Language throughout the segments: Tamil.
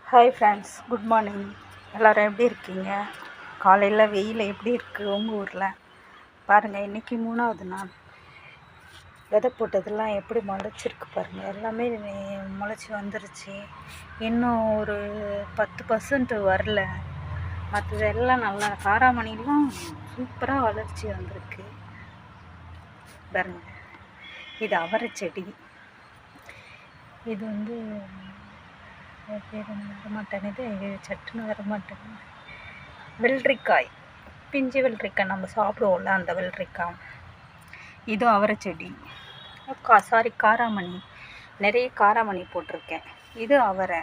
Hi friends, good morning. எல்லோரும் எப்படி இருக்கீங்க? காலையில் வெயில் எப்படி இருக்குது உங்கள் ஊரில்? பாருங்கள், இன்றைக்கி 3வது நாள். விதை போட்டதெல்லாம் எப்படி முளைச்சிருக்கு பாருங்கள். எல்லாமே முளைச்சி வந்துருச்சு. இன்னும் ஒரு 10% வரல. மற்றதெல்லாம் நல்லா காராமணிலாம் சூப்பராக வளர்ச்சி வந்திருக்கு பாருங்கள். இது அவரை செடி. இது பேர் வரமாட்டேனுது, சட்டுன்னு வரமாட்டேங்குது. வெள்ளரிக்காய், பிஞ்சு வெள்ளரிக்காய் நம்ம சாப்பிடுவோம்ல, அந்த வெள்ளரிக்காய். இதுவும் அவரை செடி. காராமணி, நிறைய காராமணி போட்டிருக்கேன். இது அவரை.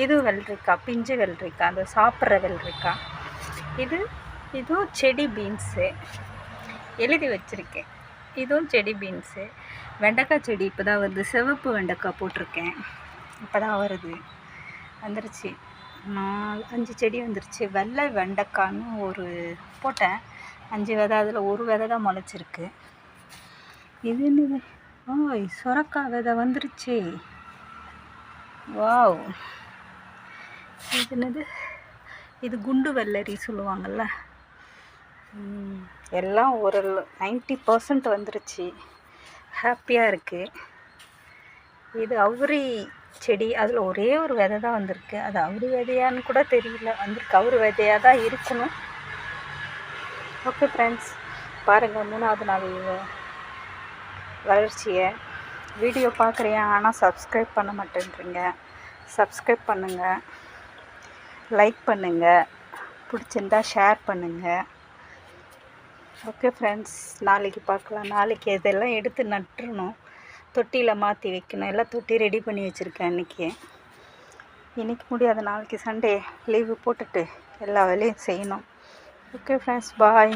இது வெள்ளரிக்காய், பிஞ்சு வெள்ளரிக்காய், அந்த சாப்பிட்ற வெள்ளரிக்காய். இதுவும் செடி பீன்ஸு எழுதி வச்சுருக்கேன். இதுவும் செடி பீன்ஸு. வெண்டைக்காய் செடி இப்போ தான் வருது. சிவப்பு வெண்டைக்காய் போட்டிருக்கேன், இப்போ தான் வந்துருச்சு. 5 செடி வந்துருச்சு. வெள்ளை வெண்டைக்கான்னு ஒரு போட்டேன், 5 விதை. அதில் ஒரு விதை தான் முளைச்சிருக்கு. இது என்னது? சுரக்காய் விதை வந்துருச்சு. வாவ்! இது என்னது? இது குண்டு வெள்ளரி சொல்லுவாங்கள்ல. எல்லாம் ஒரு 90% வந்துருச்சு. ஹாப்பியாக இருக்குது. இது அவுரி செடி. அதில் ஒரே ஒரு விதை தான் வந்திருக்கு. அது அவுரி விதையான்னு கூட தெரியல. வந்திருக்கு, அவுரி விதையாக தான் இருக்கணும். ஓகே ஃப்ரெண்ட்ஸ், பாருங்கள் 3வது நாள் வளர்ச்சியை. வீடியோ பார்க்குறேன், ஆனால் சப்ஸ்கிரைப் பண்ண மாட்டேன்றீங்க. சப்ஸ்கிரைப் பண்ணுங்கள், லைக் பண்ணுங்கள், பிடிச்சிருந்தா ஷேர் பண்ணுங்கள். ஓகே ஃப்ரெண்ட்ஸ், நாளைக்கு பார்க்கலாம். நாளைக்கு இதெல்லாம் எடுத்து நட்டுறணும், தொட்டியில் மாற்றி வைக்கணும். எல்லாம் தொட்டி ரெடி பண்ணி வச்சுருக்கேன். இன்றைக்கி முடியாது, நாளைக்கு சண்டே லீவு போட்டுட்டு எல்லா வேலையும் செய்யணும். ஓகே ஃப்ரெண்ட்ஸ், பாய்.